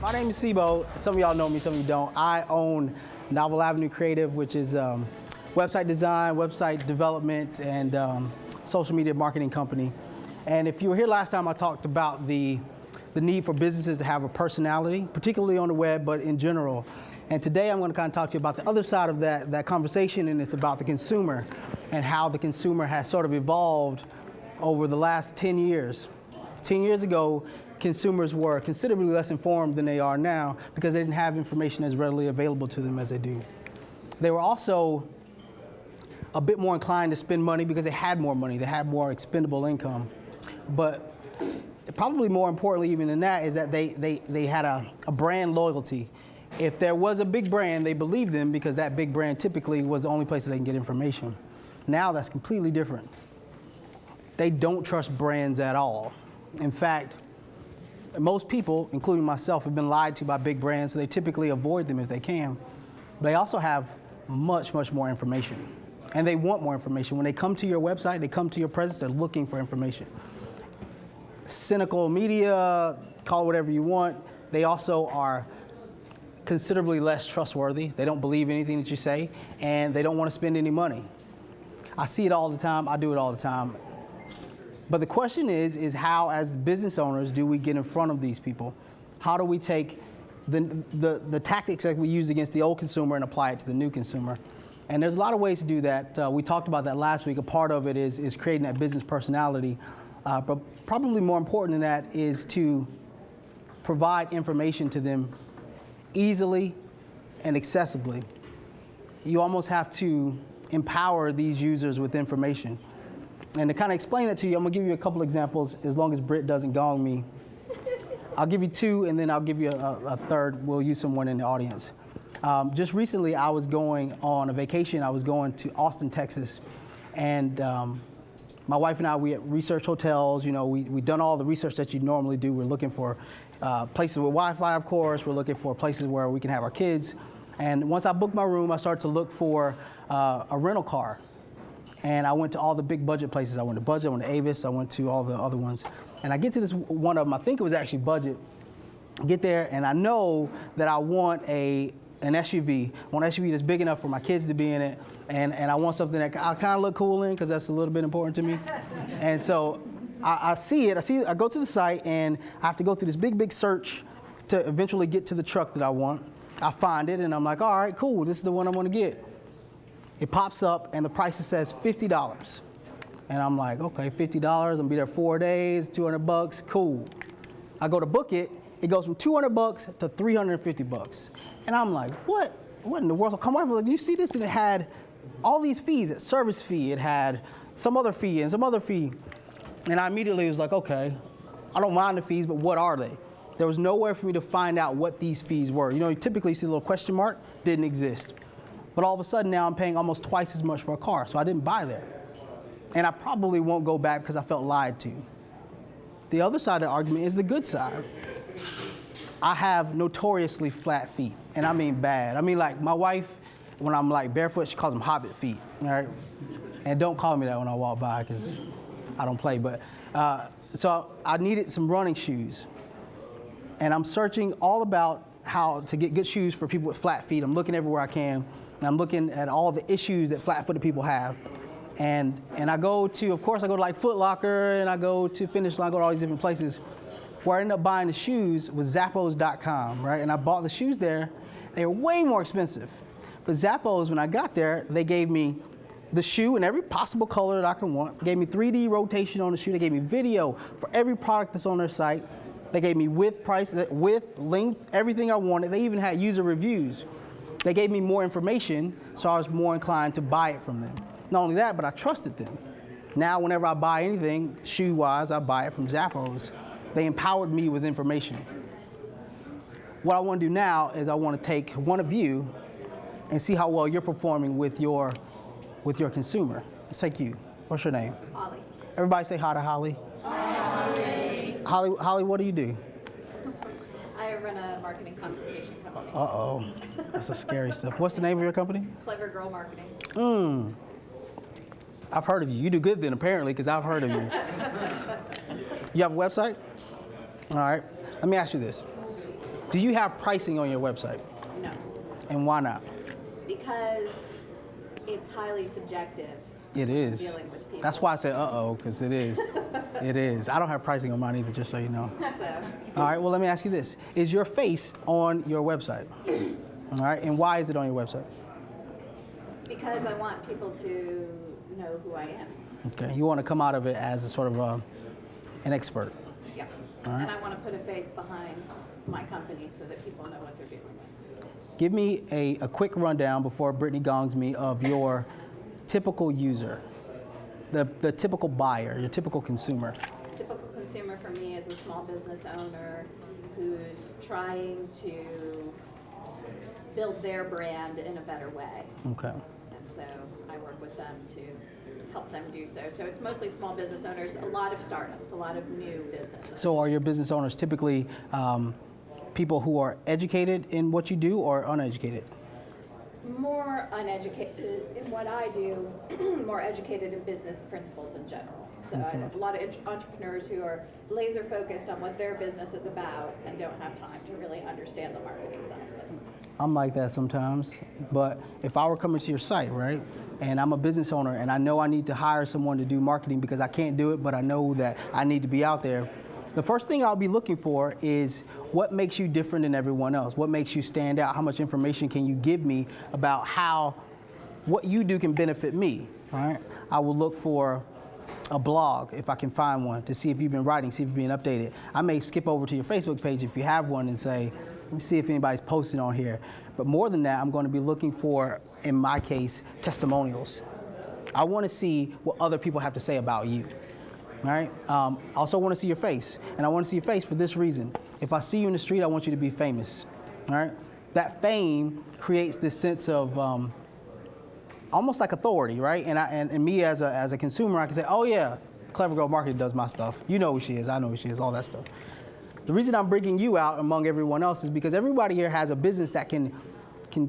My name is Cebo. Some of y'all know me, some of you don't. I own Novel Avenue Creative, which is website design, website development, and social media marketing company. And if you were here last time, I talked about the need for businesses to have a personality, particularly on the web, but in general. And today I'm going to kind of talk to you about the other side of that conversation, and it's about the consumer and how the consumer has sort of evolved over the last 10 years. 10 years ago, consumers were considerably less informed than they are now because they didn't have information as readily available to them as they do. They were also a bit more inclined to spend money because they had more money, they had more expendable income. But probably more importantly even than that is that they had a brand loyalty. If there was a big brand, they believed them because that big brand typically was the only place that they can get information. Now that's completely different. They don't trust brands at all. In fact, most people, including myself, have been lied to by big brands, so they typically avoid them if they can. But they also have much, much more information. And they want more information. When they come to your website, they come to your presence, they're looking for information. Cynical media, call it whatever you want, they also are considerably less trustworthy. They don't believe anything that you say, and they don't want to spend any money. I see it all the time, I do it all the time. But the question is how, as business owners, do we get in front of these people? How do we take the tactics that we use against the old consumer and apply it to the new consumer? And there's a lot of ways to do that. We talked about that last week. A part of it is creating that business personality. But probably more important than that is to provide information to them easily and accessibly. You almost have to empower these users with information. And to kind of explain that to you, I'm going to give you a couple examples, as long as Britt doesn't gong me. I'll give you two, and then I'll give you a third. We'll use someone in the audience. Just recently, I was going on a vacation. I was going to Austin, Texas. And my wife and I, we researched hotels. You know, we've done all the research that you normally do. We're looking for places with Wi-Fi, of course. We're looking for places where we can have our kids. And once I booked my room, I started to look for a rental car. And I went to all the big budget places. I went to Budget, I went to Avis, I went to all the other ones. And I get to this one of them, I think it was actually Budget. I get there and I know that I want an SUV. I want an SUV that's big enough for my kids to be in it. And I want something that I kind of look cool in because that's a little bit important to me. And so I see it, I go to the site and I have to go through this big search to eventually get to the truck that I want. I find it and I'm like, all right, cool, this is the one I want to get. It pops up and the price says $50. And I'm like, okay, $50, I'm gonna be there 4 days, 200 bucks, cool. I go to book it, it goes from 200 bucks to 350 bucks. And I'm like, what in the world? So come on, like, you see this? And it had all these fees, a service fee, it had some other fee and some other fee. And I immediately was like, okay, I don't mind the fees, but what are they? There was nowhere for me to find out what these fees were. You know, you typically see a little question mark, didn't exist. But all of a sudden now I'm paying almost twice as much for a car, so I didn't buy there. And I probably won't go back because I felt lied to. The other side of the argument is the good side. I have notoriously flat feet, and I mean bad. I mean, like, my wife, when I'm like barefoot, she calls them hobbit feet, all right? And don't call me that when I walk by because I don't play, but so I needed some running shoes. And I'm searching all about how to get good shoes for people with flat feet. I'm looking everywhere I can. And I'm looking at all the issues that flat-footed people have. And I go to, of course, I go to like Foot Locker and I go to Finish Line, I go to all these different places. Where I ended up buying the shoes was Zappos.com, right? And I bought the shoes there. They were way more expensive. But Zappos, when I got there, they gave me the shoe in every possible color that I could want. They gave me 3D rotation on the shoe. They gave me video for every product that's on their site. They gave me width, price, width, length, everything I wanted. They even had user reviews. They gave me more information, so I was more inclined to buy it from them. Not only that, but I trusted them. Now, whenever I buy anything, shoe-wise, I buy it from Zappos. They empowered me with information. What I want to do now is I want to take one of you and see how well you're performing with your consumer. Let's take you. What's your name? Holly. Everybody say hi to Holly. Hi. Holly, what do you do? I run a marketing consultation company. Uh-oh, that's the scary stuff. What's the name of your company? Clever Girl Marketing. I've heard of you. You do good then, apparently, because I've heard of you. You have a website? All right. Let me ask you this. Do you have pricing on your website? No, And why not? because it's highly subjective. It is. Dealing with people. That's why I said uh-oh, because it is. It is. I don't have pricing on mine either, just so you know. So, All right, well, let me ask you this. Is your face on your website? All right, and why is it on your website? because I want people to know who I am. Okay, you want to come out of it as a sort of an expert. Yeah. All right. And I want to put a face behind my company so that people know what they're dealing with. Give me a quick rundown before Brittany gongs me of your typical user, the typical buyer, your typical consumer. Typical consumer for me is a small business owner who's trying to build their brand in a better way. Okay. And so I work with them to help them do so. So it's mostly small business owners, a lot of startups, a lot of new businesses. So are your business owners typically people who are educated in what you do or uneducated? More uneducated in what I do, more educated in business principles in general. So I have a lot of entrepreneurs who are laser focused on what their business is about and don't have time to really understand the marketing side of it. I'm like that sometimes, but if I were coming to your site, right, and I'm a business owner and I know I need to hire someone to do marketing because I can't do it, but I know that I need to be out there, the first thing I'll be looking for is what makes you different than everyone else? What makes you stand out? How much information can you give me about how what you do can benefit me, all right? I will look for a blog, if I can find one, to see if you've been writing, see if you've been updated. I may skip over to your Facebook page if you have one and say, let me see if anybody's posting on here. But more than that, I'm going to be looking for, in my case, testimonials. I want to see what other people have to say about you. All right. I also want to see your face, and I want to see your face for this reason. If I see you in the street, I want you to be famous. All right. That fame creates this sense of almost like authority, right? And me as a consumer, I can say, oh yeah, Clever Girl Marketing does my stuff. You know who she is. I know who she is. All that stuff. The reason I'm bringing you out among everyone else is because everybody here has a business that can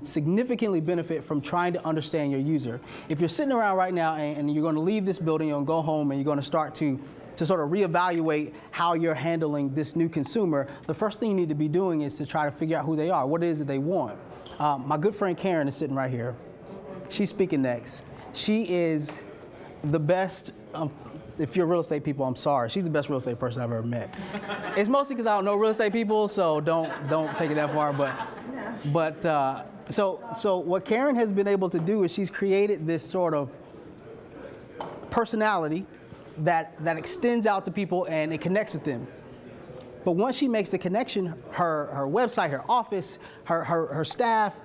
significantly benefit from trying to understand your user. If you're sitting around right now and you're going to leave this building, you're going to go home and you're going to start to sort of reevaluate how you're handling this new consumer, the first thing you need to be doing is to try to figure out who they are, what it is that they want. My good friend Karen is sitting right here. She's speaking next. She is the best. If you're real estate people, I'm sorry. She's the best real estate person I've ever met. It's mostly because I don't know real estate people, so don't take it that far. So what Karen has been able to do is she's created this sort of personality that extends out to people and it connects with them. But once she makes the connection, her website, her office, her staff,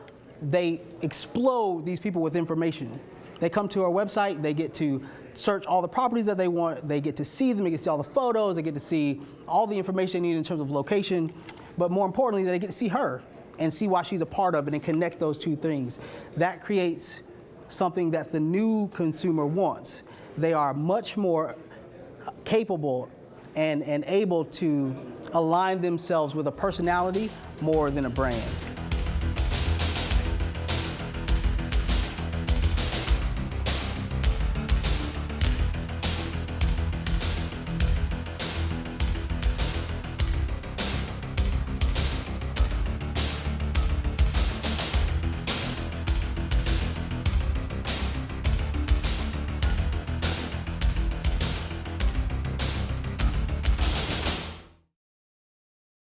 they explode these people with information. They come to our website, they get to search all the properties that they want, they get to see them, they get to see all the photos, they get to see all the information they need in terms of location, but more importantly, they get to see her and see why she's a part of it and connect those two things. That creates something that the new consumer wants. They are much more capable and able to align themselves with a personality more than a brand.